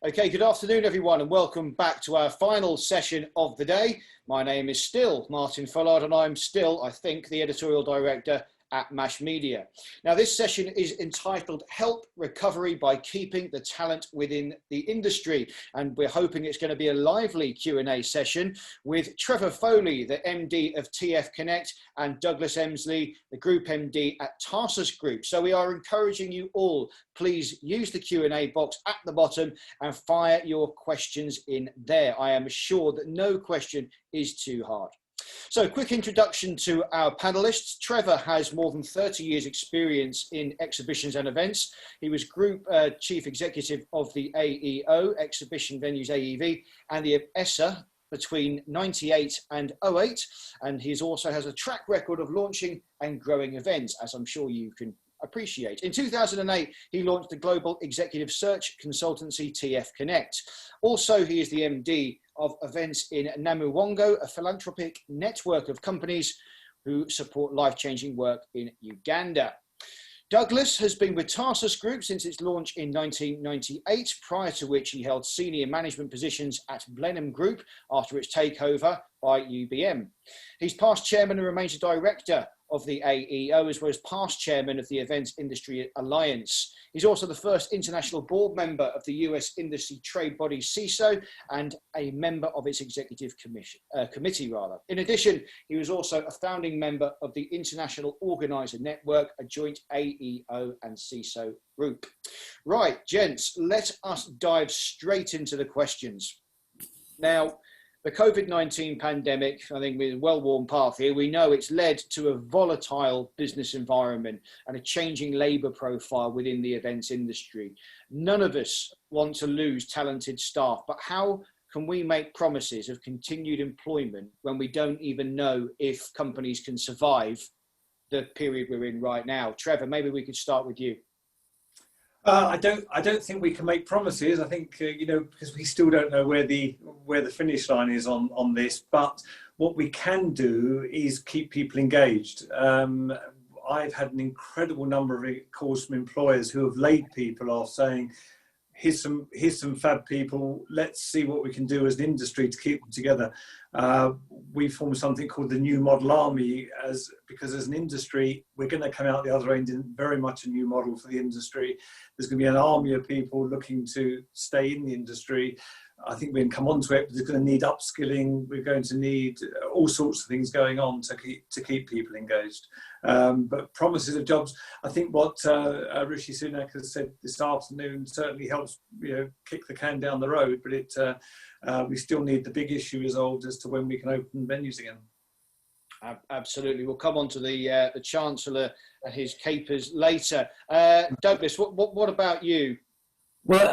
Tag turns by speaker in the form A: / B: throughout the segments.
A: Okay, good afternoon, everyone, and welcome back to our final session of the day. My name is still Martin Fullard, and I'm still, I think, the editorial director at MASH Media. Now, this session is entitled Help Recovery by Keeping the Talent Within the Industry. And we're hoping it's going to be a lively Q&A session with Trevor Foley, the MD of tfconnect, and Douglas Emslie, the Group MD at Tarsus Group. So we are encouraging you all, please use the Q&A box at the bottom and fire your questions in there. I am sure that no question is too hard. So, quick introduction to our panelists. Trevor has more than 30 years experience in exhibitions and events. He was Group Chief Executive of the AEO, Exhibition Venues AEV, and the ESSA between 98 and 08. And he also has a track record of launching and growing events, as I'm sure you can appreciate. In 2008, he launched the global executive search consultancy tfconnect. Also, he is the MD of events in Namuwongo, a philanthropic network of companies who support life-changing work in Uganda. Douglas has been with Tarsus Group since its launch in 1998, prior to which he held senior management positions at Blenheim Group after its takeover by UBM. He's past chairman and remains a director of the AEO, as well as past chairman of the Events Industry Alliance. He's also the first international board member of the US industry trade body CISO and a member of its executive committee. In addition, he was also a founding member of the International Organizer Network, a joint AEO and CISO group. Right, gents, let us dive straight into the questions. Now, the COVID-19 pandemic, I think with a well-worn path here, we know it's led to a volatile business environment and a changing labour profile within the events industry. None of us want to lose talented staff, but how can we make promises of continued employment when we don't even know if companies can survive the period we're in right now? Trevor, maybe we could start with you.
B: I don't think we can make promises. I think because we still don't know where the finish line is on this. But what we can do is keep people engaged. I've had an incredible number of calls from employers who have laid people off, saying, "Here's some fab people. Let's see what we can do as an industry to keep them together." We formed something called the New Model Army, because as an industry, we're going to come out the other end in very much a new model for the industry. There's going to be an army of people looking to stay in the industry. I think we can come on to it, but there's going to need upskilling. We're going to need all sorts of things going on to keep people engaged. But promises of jobs, I think what Rishi Sunak has said this afternoon certainly helps, kick the can down the road. But we still need the big issue resolved as to when we can open venues again.
A: Absolutely. We'll come on to the Chancellor and his capers later. Douglas, what about you?
C: Well,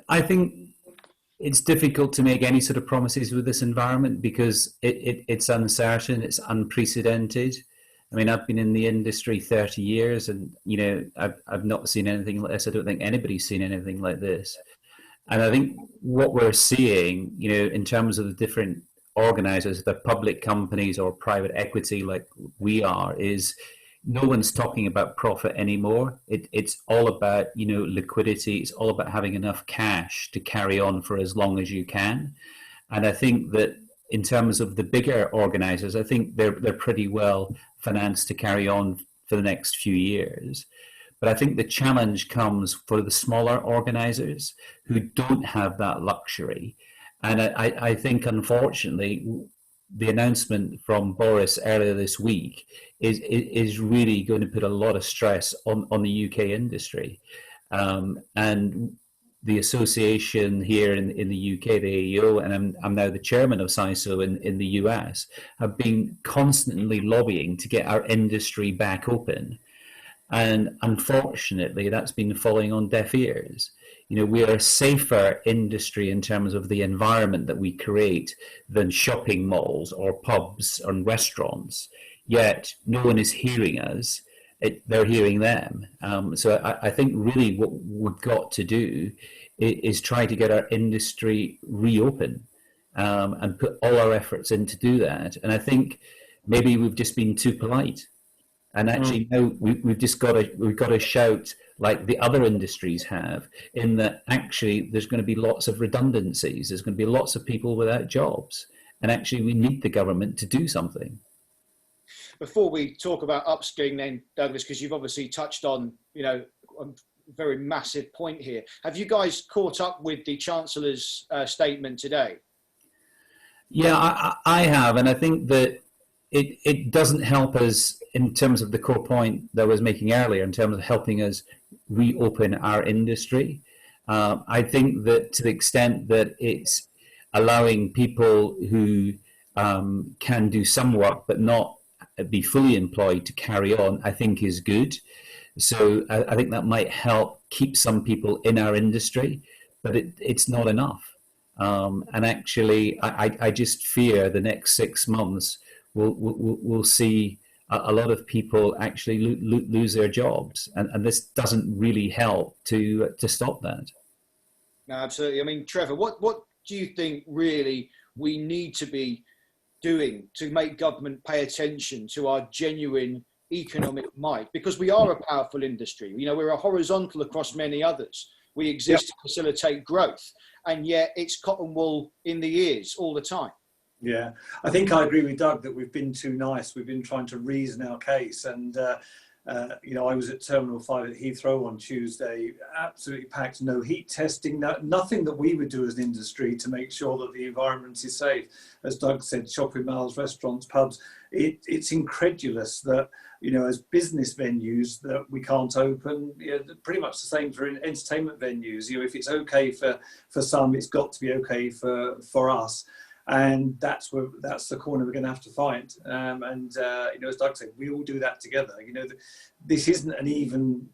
C: I think it's difficult to make any sort of promises with this environment because it's uncertain, it's unprecedented. I mean, I've been in the industry 30 years and, I've not seen anything like this. I don't think anybody's seen anything like this. And I think what we're seeing, in terms of the different organisers, the public companies or private equity like we are, is no one's talking about profit anymore. It's all about, liquidity. It's all about having enough cash to carry on for as long as you can. And I think that in terms of the bigger organisers, I think they're pretty well financed to carry on for the next few years. But I think the challenge comes for the smaller organisers who don't have that luxury. And I think, unfortunately, the announcement from Boris earlier this week is really going to put a lot of stress on the UK industry. And the association here in the UK, the AEO, and I'm now the chairman of CISO in the US, have been constantly lobbying to get our industry back open. And unfortunately, that's been falling on deaf ears. We are a safer industry in terms of the environment that we create than shopping malls or pubs and restaurants. Yet no one is hearing us. They're hearing them. So I think really what we've got to do is try to get our industry reopen and put all our efforts in to do that. And I think maybe we've just been too polite. And actually, no, we've got to shout like the other industries have, in that actually there's going to be lots of redundancies. There's going to be lots of people without jobs, and actually we need the government to do something.
A: Before we talk about upskilling, then Douglas, because you've obviously touched on, a very massive point here. Have you guys caught up with the Chancellor's statement today?
C: Yeah, I have, and I think that it doesn't help us in terms of the core point that I was making earlier, in terms of helping us reopen our industry. I think that to the extent that it's allowing people who can do some work but not be fully employed to carry on, I think is good. So I think that might help keep some people in our industry, but it's not enough. And actually, I just fear the next 6 months we'll see a lot of people actually lose their jobs, and this doesn't really help to stop that.
A: No, absolutely. I mean, Trevor, what do you think really we need to be doing to make government pay attention to our genuine economic might? Because we are a powerful industry. We're a horizontal across many others. We exist to facilitate growth, and yet it's cotton wool in the ears all the time.
B: Yeah, I think I agree with Doug that we've been too nice. We've been trying to reason our case. And, I was at Terminal 5 at Heathrow on Tuesday, absolutely packed, no heat testing, nothing that we would do as an industry to make sure that the environment is safe. As Doug said, shopping malls, restaurants, pubs, it's incredulous that, as business venues that we can't open. Pretty much the same for entertainment venues. If it's okay for some, it's got to be okay for us. And that's the corner we're going to have to fight. As Doug said, we all do that together. This isn't an even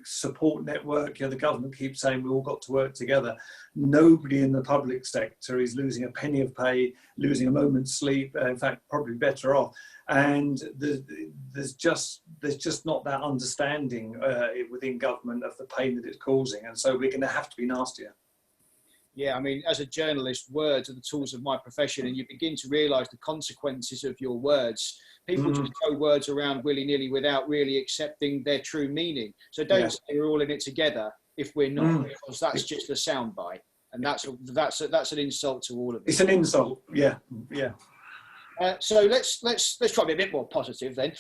B: support network. The government keeps saying we all got to work together. Nobody in the public sector is losing a penny of pay, losing a moment's sleep. In fact, probably better off. And there's just not that understanding within government of the pain that it's causing. And so we're going to have to be nastier.
A: Yeah, I mean, as a journalist, words are the tools of my profession, and you begin to realise the consequences of your words. People just throw words around willy-nilly without really accepting their true meaning. So don't say we're all in it together if we're not, because that's just a soundbite, and that's an insult to all of us.
B: It's an insult, yeah.
A: So let's try to be a bit more positive then.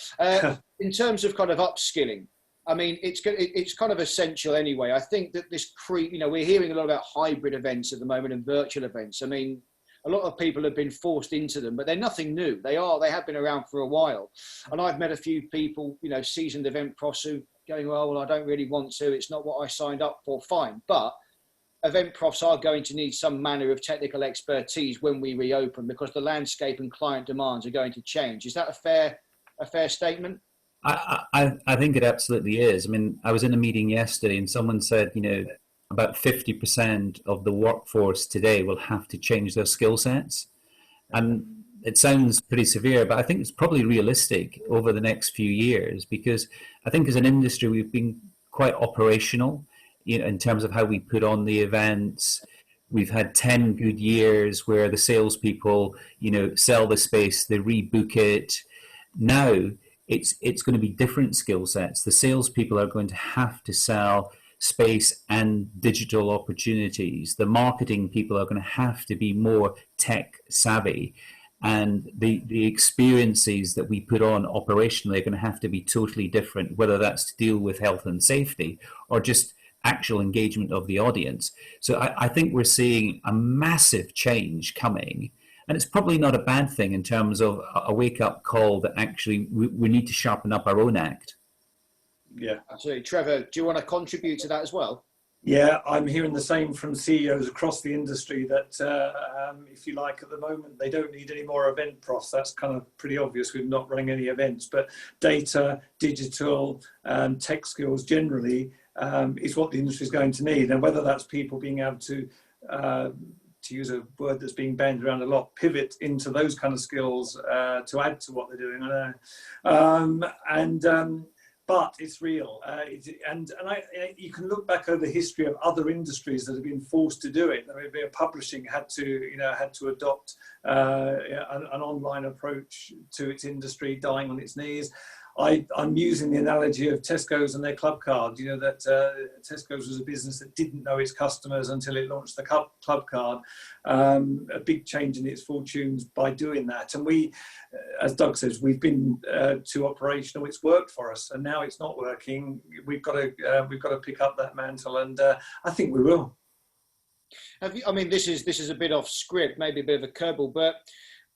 A: In terms of kind of upskilling, I mean, it's kind of essential anyway. I think that we're hearing a lot about hybrid events at the moment and virtual events. I mean, a lot of people have been forced into them, but they're nothing new. They have been around for a while. And I've met a few people, seasoned event pros who going, well, I don't really want to. It's not what I signed up for. Fine. But event profs are going to need some manner of technical expertise when we reopen, because the landscape and client demands are going to change. Is that a fair statement?
C: I think it absolutely is. I mean, I was in a meeting yesterday and someone said, about 50% of the workforce today will have to change their skill sets. And it sounds pretty severe, but I think it's probably realistic over the next few years, because I think as an industry, we've been quite operational, in terms of how we put on the events. We've had 10 good years where the salespeople, sell the space, they rebook it. Now, it's going to be different skill sets. The salespeople are going to have to sell space and digital opportunities. The marketing people are going to have to be more tech savvy. And the experiences that we put on operationally are going to have to be totally different, whether that's to deal with health and safety or just actual engagement of the audience. So I think we're seeing a massive change coming. And it's probably not a bad thing in terms of a wake-up call that actually we need to sharpen up our own act.
B: Yeah,
A: absolutely. Trevor, do you want to contribute to that as well?
B: Yeah, I'm hearing the same from CEOs across the industry that, if you like, at the moment, they don't need any more event profs. That's kind of pretty obvious. We're not running any events, but data, digital, tech skills generally is what the industry is going to need. And whether that's people being able to use a word that's being bandied around a lot, pivot into those kind of skills to add to what they're doing. I know. But it's real, you can look back over the history of other industries that have been forced to do it. I mean, publishing had to adopt an online approach to its industry, dying on its knees. I'm using the analogy of Tesco's and their club card. You know that Tesco's was a business that didn't know its customers until it launched the club card. A big change in its fortunes by doing that. And we, as Doug says, we've been too operational. It's worked for us, and now it's not working. We've got to pick up that mantle, and I think we will.
A: I mean, this is a bit off script, maybe a bit of a curveball, but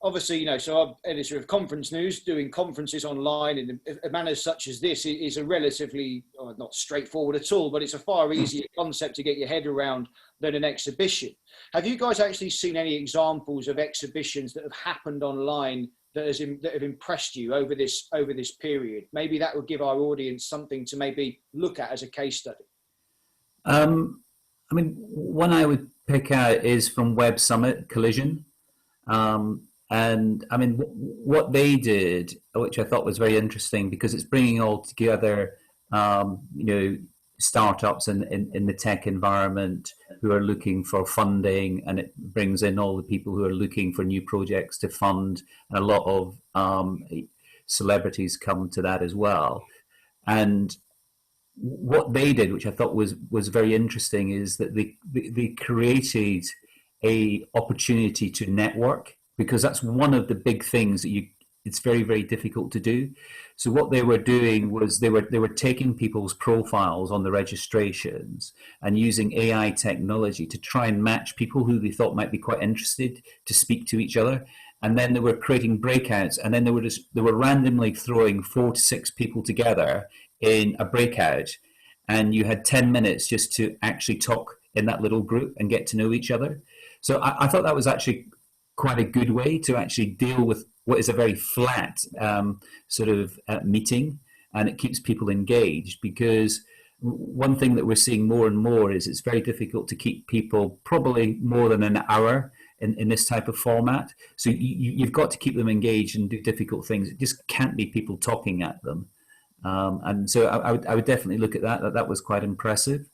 A: obviously, so I'm editor of Conference News. Doing conferences online in a manner such as this is a relatively, not straightforward at all, but it's a far easier concept to get your head around than an exhibition. Have you guys actually seen any examples of exhibitions that have happened online that have impressed you over this period? Maybe that would give our audience something to maybe look at as a case study.
C: I mean, one I would pick out is from Web Summit Collision. And I mean, what they did, which I thought was very interesting, because it's bringing all together, startups in the tech environment who are looking for funding, and it brings in all the people who are looking for new projects to fund. And a lot of celebrities come to that as well. And what they did, which I thought was very interesting, is that they created a opportunity to network, because that's one of the big things that it's very, very difficult to do. So what they were doing was they were taking people's profiles on the registrations and using AI technology to try and match people who they thought might be quite interested to speak to each other. And then they were creating breakouts, and then they were randomly throwing 4 to 6 people together in a breakout, and you had 10 minutes just to actually talk in that little group and get to know each other. So I thought that was actually quite a good way to actually deal with what is a very flat meeting, and it keeps people engaged, because one thing that we're seeing more and more is it's very difficult to keep people probably more than an hour in this type of format. So you've got to keep them engaged and do difficult things. It just can't be people talking at them. And so I would definitely look at that. That was quite impressive.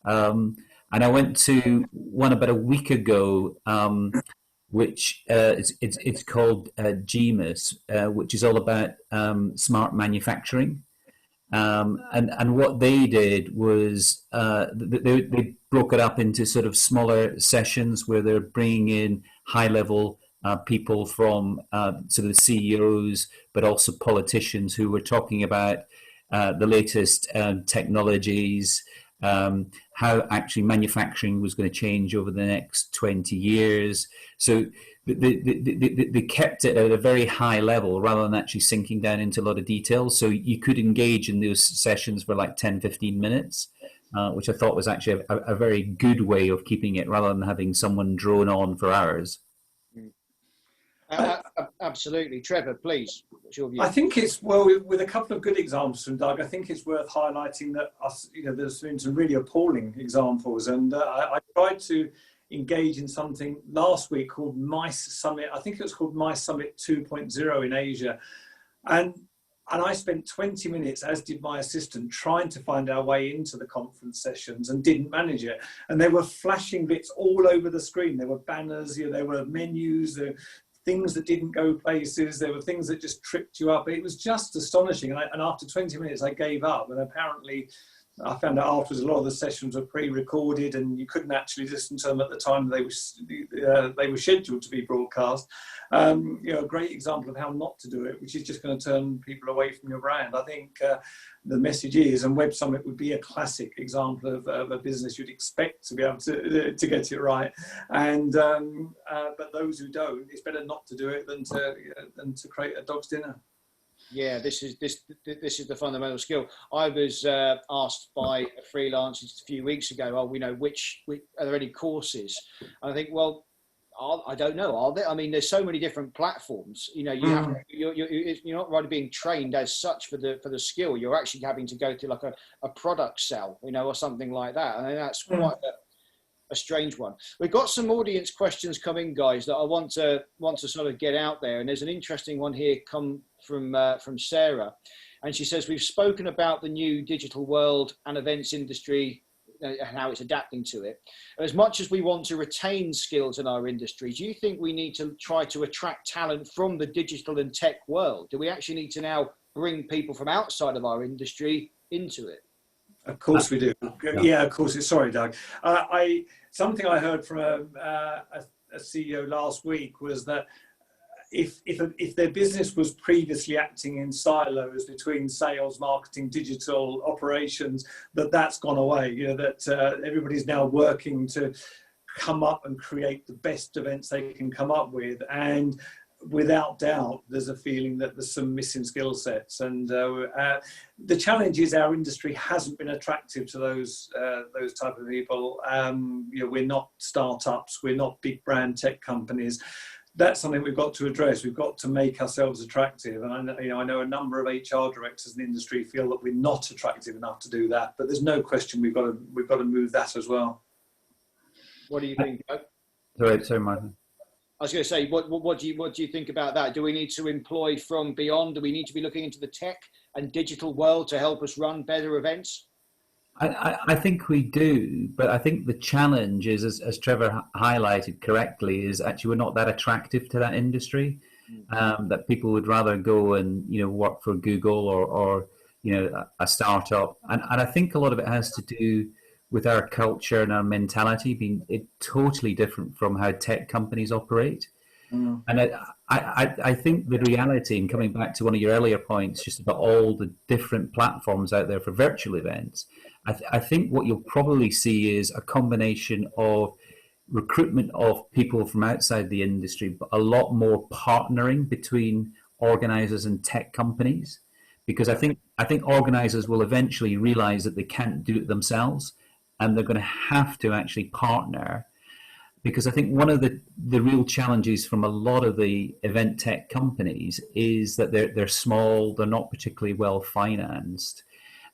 C: And I went to one about a week ago, which it's called GMUS, which is all about smart manufacturing. And what they did was they broke it up into sort of smaller sessions where they're bringing in high-level people from sort of the CEOs, but also politicians who were talking about the latest technologies, how actually manufacturing was going to change over the next 20 years. So they kept it at a very high level rather than actually sinking down into a lot of details. So you could engage in those sessions for like 10, 15 minutes, which I thought was actually a very good way of keeping it rather than having someone drone on for hours.
A: Absolutely. Trevor, please, what's your view?
B: I think it's, well, with a couple of good examples from Doug, I think it's worth highlighting that there's been some really appalling examples. And I tried to engage in something last week called Mice Summit. I think it was called Mice Summit 2.0 in Asia. And I spent 20 minutes, as did my assistant, trying to find our way into the conference sessions and didn't manage it. And there were flashing bits all over the screen. There were banners, there were menus, things that didn't go places. There were things that just tripped you up. It was just astonishing. And after 20 minutes, I gave up. And apparently, I found out afterwards a lot of the sessions were pre-recorded and you couldn't actually listen to them at the time they were scheduled to be broadcast. A great example of how not to do it, which is just going to turn people away from your brand. I think the message is, and Web Summit would be a classic example of a business you'd expect to be able to get it right. And but those who don't, it's better not to do it than to create a dog's dinner.
A: Yeah, this is the fundamental skill. I was asked by a freelancer just a few weeks ago, which are there any courses? And I think, well, I don't know. Are there? I mean, there's so many different platforms. You're not really being trained as such for the skill. You're actually having to go to like a product cell, or something like that. And that's quite a strange one. We've got some audience questions coming, guys, that I want to sort of get out there. And there's an interesting one here come from Sarah, and she says, we've spoken about the new digital world and events industry and how it's adapting to it. As much as we want to retain skills in our industry, do you think we need to try to attract talent from the digital and tech world? Do we actually need to now bring people from outside of our industry into it?
B: Of course we do. Yeah, of course. Sorry, Doug. Something I heard from a CEO last week was that if their business was previously acting in silos between sales, marketing, digital operations, that's gone away. You know, that everybody's now working to come up and create the best events they can come up with. And without doubt, there's a feeling that there's some missing skill sets. And the challenge is our industry hasn't been attractive to those type of people. You know, we're not startups, we're not big brand tech companies. That's something we've got to address. We've got to make ourselves attractive. And I know a number of HR directors in the industry feel that we're not attractive enough to do that. But there's no question we've got to move that as well.
A: What do you think, Doug?
C: Sorry, Martin.
A: I was going to say, what do you think about that? Do we need to employ from beyond? Do we need to be looking into the tech and digital world to help us run better events?
C: I think we do, but I think the challenge is, as Trevor highlighted correctly, is actually we're not that attractive to that industry. That people would rather go and work for Google or a startup, and I think a lot of it has to do with our culture and our mentality being totally different from how tech companies operate. And I think the reality, and coming back to one of your earlier points, just about all the different platforms out there for virtual events, I think what you'll probably see is a combination of recruitment of people from outside the industry, but a lot more partnering between organisers and tech companies, because I think organisers will eventually realize that they can't do it themselves, and they're going to have to actually partner. Because I think one of the real challenges from a lot of the event tech companies is that they're small, they're not particularly well financed.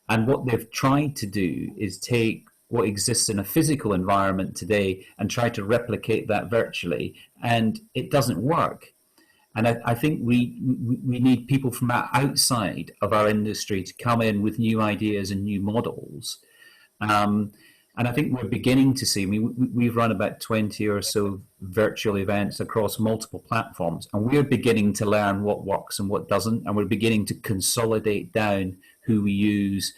C: And what they've tried to do is take what exists in a physical environment today and try to replicate that virtually, and it doesn't work. And I think we need people from outside of our industry to come in with new ideas and new models. And I think we're beginning to see, we've run about 20 or so virtual events across multiple platforms, and we're beginning to learn what works and what doesn't, and we're beginning to consolidate down who we use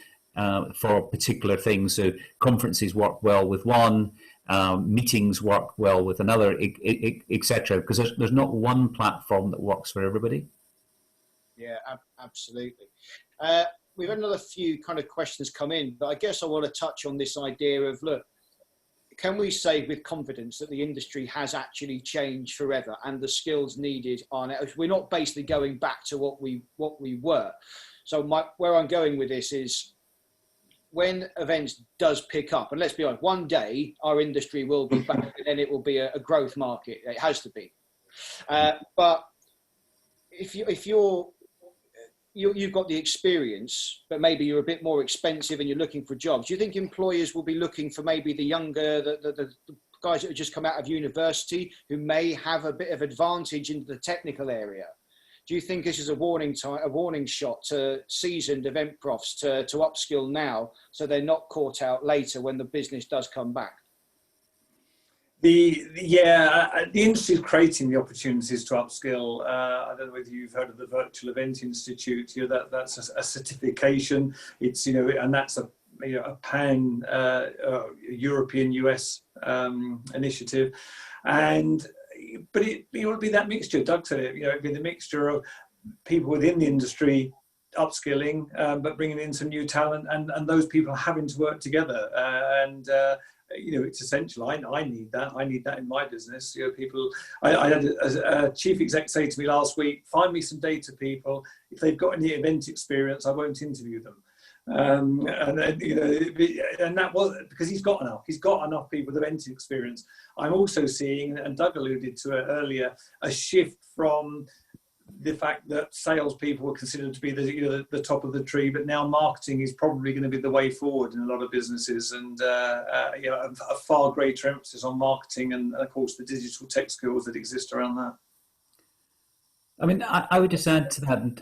C: for particular things. So conferences work well with one, meetings work well with another, etc. Because there's not one platform that works for everybody.
A: Yeah, absolutely. We've had another few kind of questions come in, but I guess I want to touch on this idea of, look, can we say with confidence that the industry has actually changed forever and the skills needed are now? We're not basically going back to what we were. So where I'm going with this is, when events does pick up, and let's be honest, one day our industry will be back and then it will be a growth market. It has to be. But if you've got the experience, but maybe you're a bit more expensive and you're looking for jobs, do you think employers will be looking for maybe the younger, the guys that have just come out of university who may have a bit of advantage into the technical area? Do you think this is a warning shot to seasoned event profs to upskill now so they're not caught out later when the business does come back?
B: The industry is creating the opportunities to upskill. I don't know whether you've heard of the Virtual Event Institute. That's a certification. It's and that's a pan European US initiative, but it would be that mixture. Doug said it. It'd be the mixture of people within the industry upskilling, but bringing in some new talent, and those people having to work together. It's essential. I need that. I need that in my business. People. I had a chief exec say to me last week, "Find me some data people. If they've got any event experience, I won't interview them." And that was because he's got enough. He's got enough people with event experience. I'm also seeing, and Doug alluded to it earlier, a shift from the fact that salespeople were considered to be the top of the tree, but now marketing is probably going to be the way forward in a lot of businesses, and a far greater emphasis on marketing and of course the digital tech skills that exist around that.
C: I mean, I would just add to that.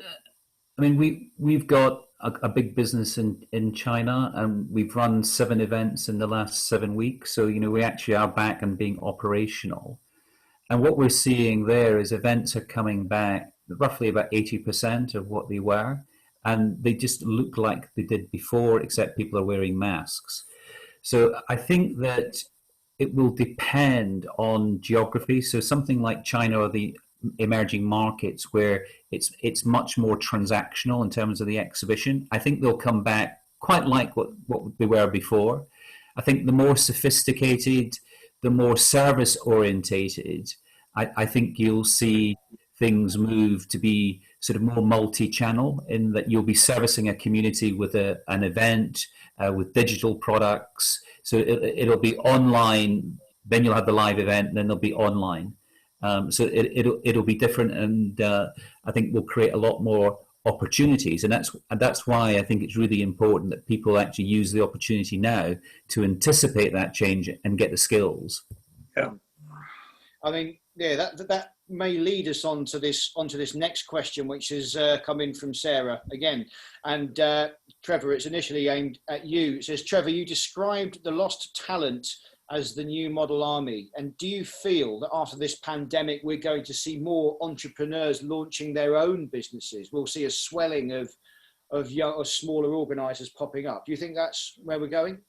C: I mean, we've got a big business in China, and we've run 7 events in the last 7 weeks. So we actually are back and being operational. And what we're seeing there is events are coming back roughly about 80% of what they were. and they just look like they did before, except people are wearing masks. So I think that it will depend on geography. So something like China or the emerging markets where it's much more transactional in terms of the exhibition, I think they'll come back quite like what they were before. I think the more sophisticated, the more service orientated, I think you'll see things move to be sort of more multi-channel, in that you'll be servicing a community with an event, with digital products. So it'll be online, then you'll have the live event, and then there'll be online. So it'll be different, and I think we'll create a lot more opportunities, and that's why I think it's really important that people actually use the opportunity now to anticipate that change and get the skills.
B: Yeah,
A: I mean, yeah, that may lead us onto this next question, which has come in from Sarah again. And Trevor, it's initially aimed at you. It says, Trevor, you described the lost talent as the new model army. And do you feel that after this pandemic, we're going to see more entrepreneurs launching their own businesses? We'll see a swelling of young or smaller organisers popping up. Do you think that's where we're going?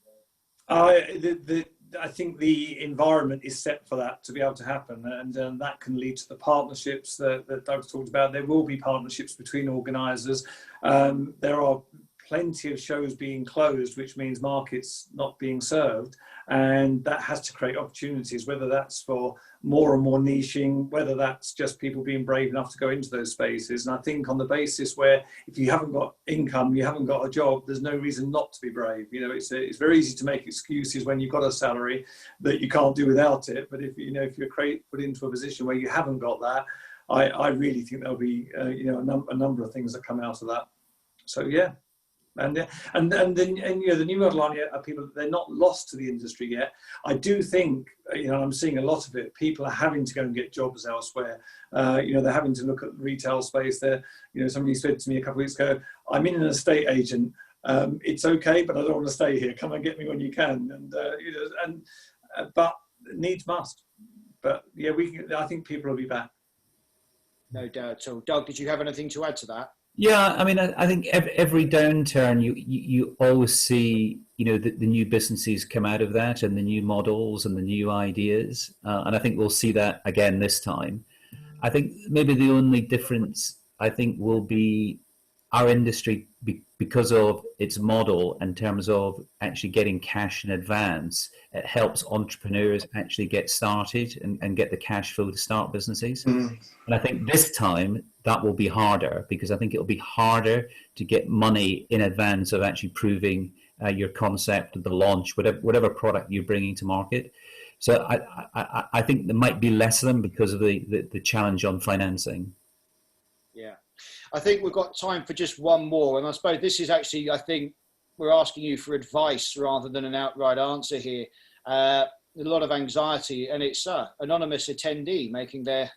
B: I think the environment is set for that to be able to happen, and that can lead to the partnerships that Doug's talked about. There will be partnerships between organisers. There are plenty of shows being closed, which means markets not being served, and that has to create opportunities, whether that's for more and more niching, whether that's just people being brave enough to go into those spaces. And I think on the basis where if you haven't got income, you haven't got a job, there's no reason not to be brave. You know, it's very easy to make excuses when you've got a salary that you can't do without it. But if you're put into a position where you haven't got that, I really think there'll be a number of things that come out of that. So yeah. And then the new model army are people, they're not lost to the industry yet. I do think, I'm seeing a lot of it. People are having to go and get jobs elsewhere. They're having to look at retail space. Somebody said to me a couple of weeks ago, I'm in an estate agent. It's okay, but I don't want to stay here. Come and get me when you can. But needs must. But yeah, I think people will be back.
A: No doubt. So, Doug, did you have anything to add to that?
C: Yeah, I mean, I think every downturn, you always see, the new businesses come out of that, and the new models and the new ideas. And I think we'll see that again this time. I think maybe the only difference, I think, will be our industry, because of its model in terms of actually getting cash in advance. It helps entrepreneurs actually get started and get the cash flow to start businesses. And I think this time that will be harder, because I think it'll be harder to get money in advance of actually proving your concept, the launch, whatever product you're bringing to market. So I think there might be less of them because of the challenge on financing.
A: Yeah. I think we've got time for just one more. And I suppose this is actually, I think we're asking you for advice rather than an outright answer here. A lot of anxiety, and it's anonymous attendee making their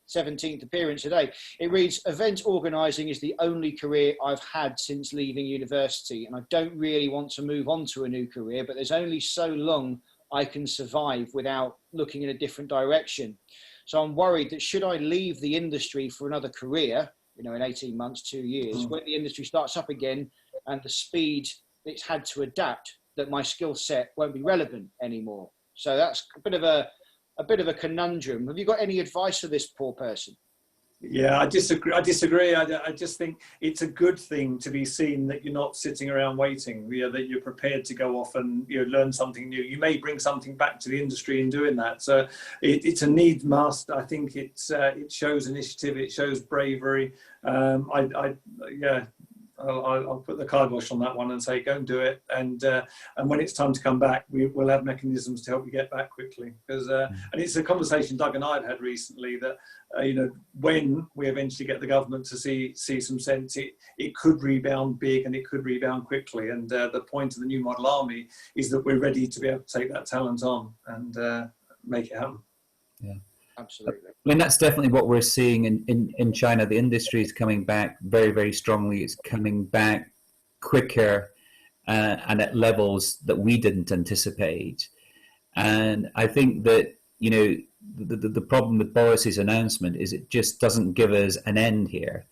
A: 17th appearance today. It reads, event organising is the only career I've had since leaving university, and I don't really want to move on to a new career, but there's only so long I can survive without looking in a different direction. So I'm worried that should I leave the industry for another career, in 18 months, 2 years, when the industry starts up again and the speed it's had to adapt, that my skill set won't be relevant anymore. So that's a bit of a conundrum. Have you got any advice for this poor person?
B: Yeah, I disagree. I just think it's a good thing to be seen that you're not sitting around waiting, that you're prepared to go off and learn something new. You may bring something back to the industry in doing that. So it's a need must. I think it shows initiative. It shows bravery. I'll put the kibosh on that one and say, go and do it. And when it's time to come back, we'll have mechanisms to help you get back quickly. Because and it's a conversation Doug and I have had recently that when we eventually get the government to see some sense, it could rebound big and it could rebound quickly. And the point of the new model army is that we're ready to be able to take that talent on and make it happen.
C: Yeah.
A: Absolutely.
C: I mean, that's definitely what we're seeing in China. The industry is coming back very, very strongly. It's coming back quicker and at levels that we didn't anticipate. And I think that, the problem with Boris's announcement is it just doesn't give us an end here.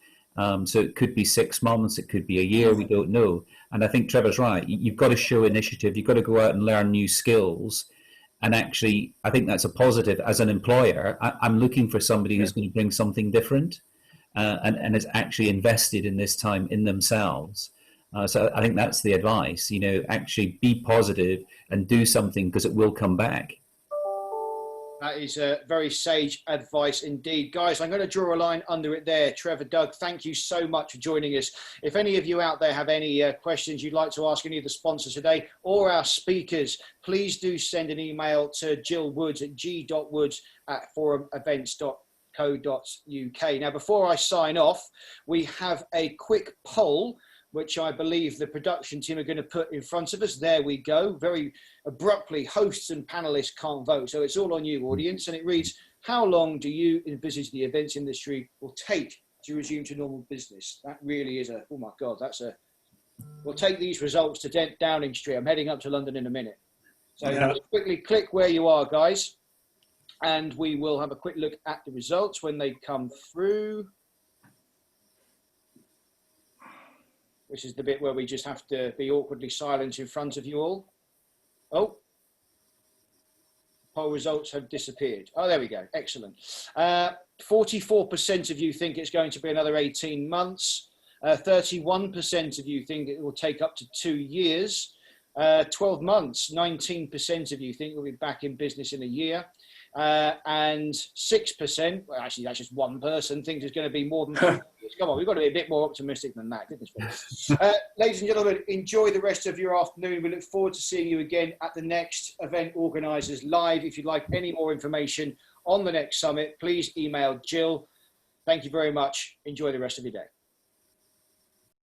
C: So it could be 6 months, it could be a year, we don't know. And I think Trevor's right. You've got to show initiative. You've got to go out and learn new skills. And actually, I think that's a positive. As an employer, I'm looking for somebody who's going to bring something different and is actually invested in this time in themselves. So I think that's the advice, actually be positive and do something because it will come back.
A: That is very sage advice indeed. Guys, I'm going to draw a line under it there. Trevor, Doug, thank you so much for joining us. If any of you out there have any questions you'd like to ask any of the sponsors today or our speakers, please do send an email to Jill Woods at g.woods@forumevents.co.uk. Now, before I sign off, we have a quick poll which I believe the production team are going to put in front of us. There we go. Very abruptly, hosts and panelists can't vote. So it's all on you, audience. And it reads, how long do you envisage the events industry will take to resume to normal business? That really is oh my God, we'll take these results to Downing Street. I'm heading up to London in a minute. So just quickly click where you are, guys. And we will have a quick look at the results when they come through. Which is the bit where we just have to be awkwardly silent in front of you all. Oh, poll results have disappeared. Oh, there we go. Excellent. 44% of you think it's going to be another 18 months. 31% of you think it will take up to 2 years. 12 months, 19% of you think we'll be back in business in a year. And 6%, well, actually that's just one person, thinks it's going to be more than 2 years. Come on, we've got to be a bit more optimistic than that, goodness me. Ladies and gentlemen, enjoy the rest of your afternoon. We look forward to seeing you again at the next Event Organisers Live. If you'd like any more information on the next summit, please email Jill. Thank you very much. Enjoy the rest of your day.